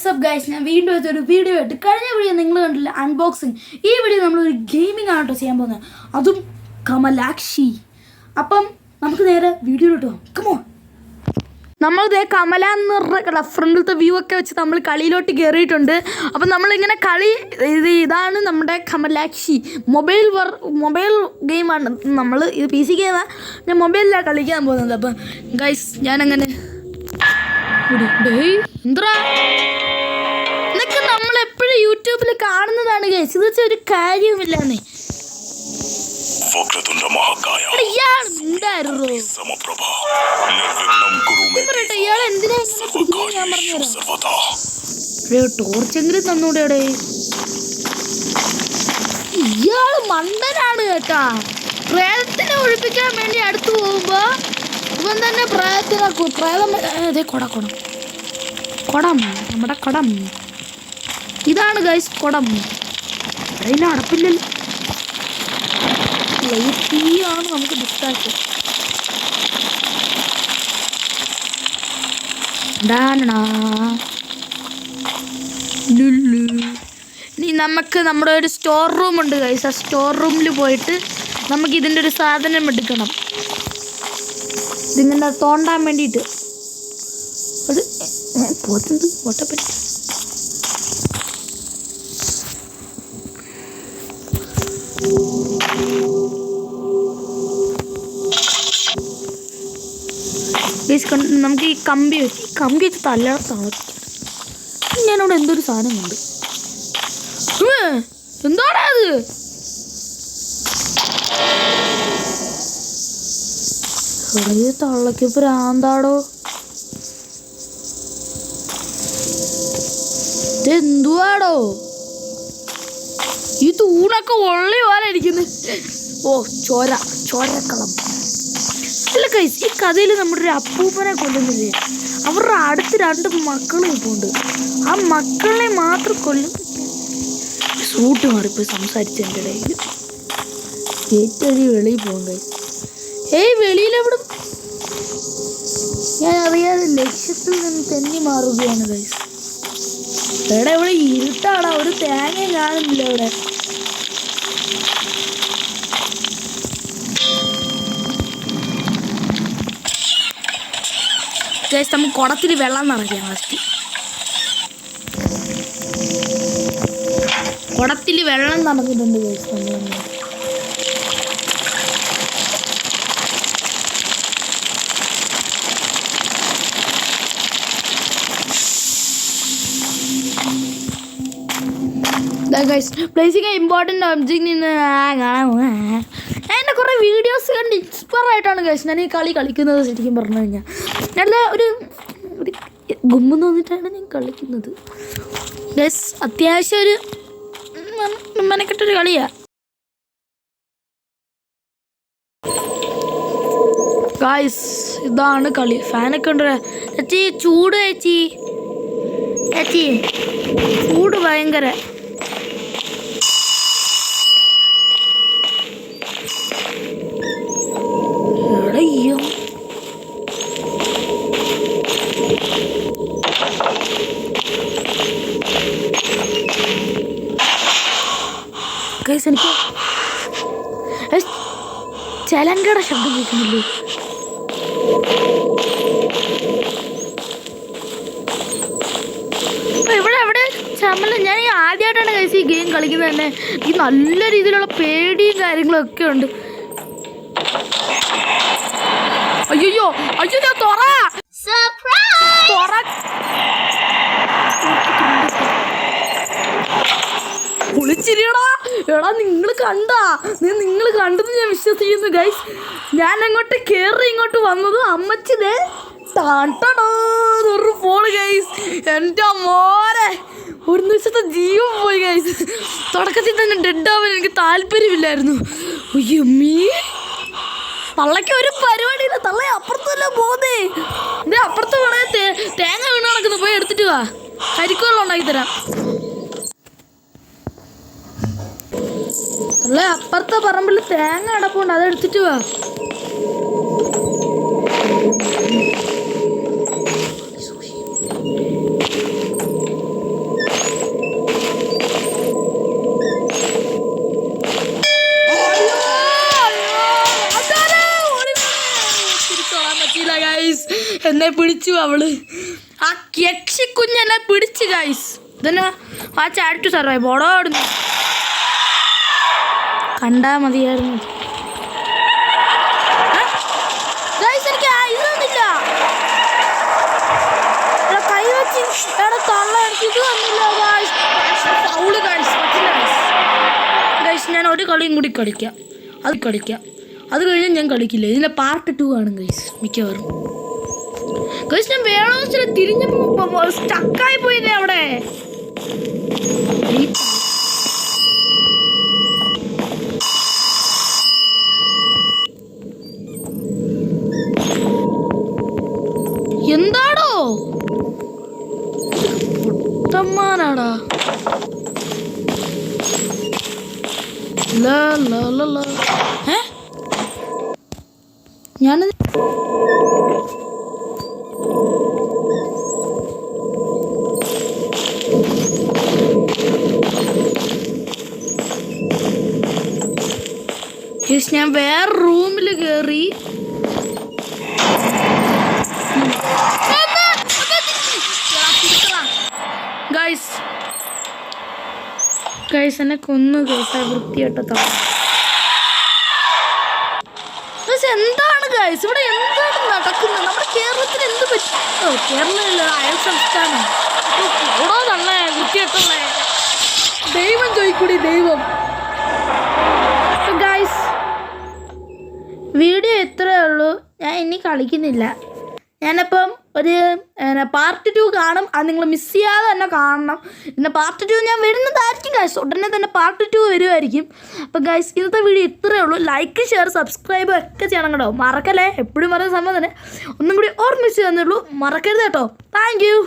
Sub guys ഞാൻ വീണ്ടും ഒരു വീഡിയോ ആയിട്ട് കഴിഞ്ഞ വീഡിയോ നിങ്ങൾ കണ്ടില്ല അൺബോക്സിങ്. ഈ വീഡിയോ നമ്മളൊരു ഗെയിമിംഗ് ആണ് കേട്ടോ ചെയ്യാൻ പോകുന്നത്, അതും കമലാക്ഷി. അപ്പം നമുക്ക് നേരെ വീഡിയോയിലോട്ടോ. കമോൺ. നമ്മളിതേ കമല എന്ന് പറഞ്ഞ ഫ്രണ്ടിലത്തെ വ്യൂ ഒക്കെ വെച്ച് നമ്മൾ കളിയിലോട്ട് കയറിയിട്ടുണ്ട്. അപ്പം നമ്മളിങ്ങനെ കളി ഇതാണ് നമ്മുടെ കമലാക്ഷി. മൊബൈൽ ഗെയിമാണ്. നമ്മൾ ഇത് പി സി ഗെയിമാണ്, ഞാൻ മൊബൈലിലാണ് കളിക്കാൻ പോകുന്നത്. അപ്പം ഗൈസ് ഞാനങ്ങനെ എന്താ ഇതൊക്കെ നമ്മളെപ്പോഴും യൂട്യൂബിൽ കാണുന്നതാണ് ഗൈസ്. ഇത് വെച്ചാൽ ഒരു കാര്യവുമില്ലെന്നേ. ഇയാൾ എന്തിനാ ഞാൻ പറഞ്ഞുതരാം. ടോർച്ചെങ്കിലും തന്നൂടെ. ഇയാള് മണ്ടനാണ് കേട്ടാ. പ്രേതത്തിനെ ഒഴിപ്പിക്കാൻ വേണ്ടി അടുത്ത് പോകുമ്പോ ഇവൻ തന്നെ പ്രേതത്തിനാക്കും. കുടം നമ്മുടെ കുടം ഇതാണ് ഗൈസ്. കുടം അതിന് അടപ്പില്ലല്ലോ. ലൈറ്റാണ് നമുക്ക് ഡിസ്ട്രാക്ഷൻ. ഇനി നമുക്ക് നമ്മുടെ ഒരു സ്റ്റോർ റൂം ഉണ്ട് ഗൈസ്. ആ സ്റ്റോർ റൂമിൽ പോയിട്ട് നമുക്ക് ഇതിൻ്റെ ഒരു സാധനം എടുക്കണം. ഇതിങ്ങനെ തോണ്ടാൻ വേണ്ടിയിട്ട് ഒരു പോത്തുണ്ട് പൊട്ടപ്പറ്റി. നമുക്ക് ഈ കമ്പി വെച്ച് തല്ലാതെ തളയ്ക്കാം. ഞാനിവിടെ എന്തൊരു സാധനം ഉണ്ട്. എന്താടാ അത്? തള്ളക്ക് പ്രാന്താടോ. ഇതെന്തുവാടോ ഈ തൂണൊക്കെ ഒള്ളി പോലെ ഇരിക്കുന്നു. ഓ ചോരക്കളം. അല്ല കൈസ്, ഈ കഥയിൽ നമ്മുടെ ഒരു അപ്പൂപ്പനെ കൊല്ലുന്നില്ലേ, അവരുടെ അടുത്ത് 2 മക്കളും ഇപ്പോൾ ഉണ്ട്. ആ മക്കളെ മാത്രം കൊല്ലും. സൂട്ട് മാറിപ്പോയി സംസാരിച്ചതിൻ്റെ ഇടയിൽ. ഏറ്റവും വെളിയിൽ പോകും കൈസ്. വെളിയിലെവിടെ ഞാൻ അറിയാതെ ലക്ഷ്യത്തിൽ നിന്ന് തെന്നി മാറുകയാണ് ഗൈസ്. ഇവിടെ ഇരുട്ടാടാ, ഒരു തേങ്ങയും കാണുന്നില്ല ഇവിടെ. ഗൈസ് നമുക്ക് കുടത്തിൽ വെള്ളം നിറയ്ക്കാം. ഫസ്റ്റ് കുടത്തിൽ വെള്ളം നിറഞ്ഞിട്ടുണ്ട് ഗൈസ്. നമ്മൾ പ്ലേസിങ് ഇമ്പോർട്ടൻ്റ് ഒബ്ജക്റ്റിൽ നിന്ന് എൻ്റെ കുറേ വീഡിയോസ് കണ്ട് ഇൻസ്പയർ ആയിട്ടാണ് ഗൈസ് ഞാൻ ഈ കളി കളിക്കുന്നത്. ശരിക്കും പറഞ്ഞു കഴിഞ്ഞാൽ നല്ല ഒരു ഗുമ്മ തോന്നിയിട്ടാണ് ഞാൻ കളിക്കുന്നത് ഗൈസ്. അത്യാവശ്യം ഒരു മെനക്കെട്ടൊരു കളിയാണ് ഗൈസ്. ഇതാണ് കളി. ഫാനൊക്കെ ഉണ്ട് ചേച്ചി. ചൂട് ചേച്ചി ചൂട് ഭയങ്കര. എനിക്ക് ചലങ്കയുടെ ശബ്ദം കേൾക്കുന്നില്ലേ? ഇവിടെ ചമ്മല. ഞാൻ ഈ ആദ്യമായിട്ടാണ് കഴിച്ച് ഈ ഗെയിം കളിക്കുന്നത് തന്നെ. ഈ നല്ല രീതിയിലുള്ള പേടിയും കാര്യങ്ങളും ഒക്കെ ഉണ്ട്. അയ്യോ കുളിച്ചിരിയടാ. എടാ നിങ്ങൾ കണ്ടെന്ന് ഞാൻ വിശ്വസിക്കുന്നു ഗൈസ്. ഞാൻ അങ്ങോട്ട് കയറി ഇങ്ങോട്ട് വന്നത് അമ്മച്ചിതേ പോള് ഗൈസ്. എൻ്റെ മോനെ ഒരു ദിവസത്തെ ജീവൻ പോയി ഗൈസ്. തുടക്കത്തിൽ തന്നെ ഡെഡ് ആവാൻ എനിക്ക് താല്പര്യമില്ലായിരുന്നു. അയ്യമ്മീ തള്ളയ്ക്ക് ഒരു പരിപാടിയില്ല. തള്ള അപ്പുറത്തല്ല പോകുന്നേ. ഇത് അപ്പുറത്ത് വേണേ തേങ്ങ വീണ് നടക്കുന്നു. പോയി എടുത്തിട്ട് വാ. കരിക്കുവെള്ളം ഉണ്ടാക്കി തരാം. തള്ള അപ്പുറത്തെ പറമ്പിൽ തേങ്ങ അടപ്പുണ്ട്, അതെടുത്തിട്ട് വാ. പിടിച്ചു അവള്. ആ യക്ഷിക്കുഞ്ഞെന്നെ പിടിച്ചു ഗൈസ്. ഇതന്നെ ആ ചാറ്റ് സർവൈവ് ഓടോടുന്നു. കണ്ടാ മതിയായിരുന്നു ഗൈസ്. എനിക്ക് ഇതൊന്നുമില്ല കൈവച്ച് തള്ള. എനിക്ക് ഇത് തന്നില്ല ഗൈസ്. Foul guys. പറ്റില്ല ഗൈസ്. ഞാൻ ഒരു കളിയും കൂടി കളിക്കാം. അത് കഴിഞ്ഞ് ഞാൻ കളിക്കില്ല. ഇതിൻ്റെ പാർട്ട് 2 ആണ് ഗൈസ് മിക്കവാറും. ഗൈസ് ഞാൻ വേണമെന്ന് വെച്ചാൽ തിരിഞ്ഞപ്പോൾ സ്റ്റക്കായി പോയില്ലേ അവിടെ. എന്താടോ പൊട്ടന്മാരാടാ. ഞാനത് ഞാൻ വേറെ റൂമിൽ കയറി. ഗൈസ് എന്നെ കൊന്നു ഗൈസ്. വൃത്തിയായിട്ടോ എന്താണ് ഗൈസ് ഇവിടെ എന്താണ് നടക്കുന്നത്? നമ്മുടെ കേരളത്തിൽ എന്ത് പറ്റുമോ? കേരളമില്ല, അയൽ സംസ്ഥാനം. ഓടോ തള്ളേ വൃത്തിയായിട്ടുള്ള ദൈവം ചോദിക്കൂടി ദൈവം. ഗൈസ് വീഡിയോ ഇത്രയേ ഉള്ളൂ. ഞാൻ ഇനി കളിക്കുന്നില്ല. ഞാനപ്പം ഒരു പാർട്ട് 2 കാണും. അത് നിങ്ങൾ മിസ് ചെയ്യാതെ തന്നെ കാണണം. പിന്നെ പാർട്ട് 2 ഞാൻ വരുന്നതായിരിക്കും ഗൈസ്. ഉടനെ തന്നെ പാർട്ട് 2 വരുമായിരിക്കും. അപ്പം ഗൈസ് ഇന്നത്തെ വീഡിയോ ഇത്രയേ ഉള്ളൂ. ലൈക്ക് ഷെയർ സബ്സ്ക്രൈബ് ഒക്കെ ചെയ്യണം കേട്ടോ. മറക്കല്ലേ. എപ്പോഴും പറയുന്ന സംഭവം തന്നെ ഒന്നും കൂടി ഓർമ്മിച്ച് തന്നുള്ളൂ. മറക്കരുത് കേട്ടോ. Thank you.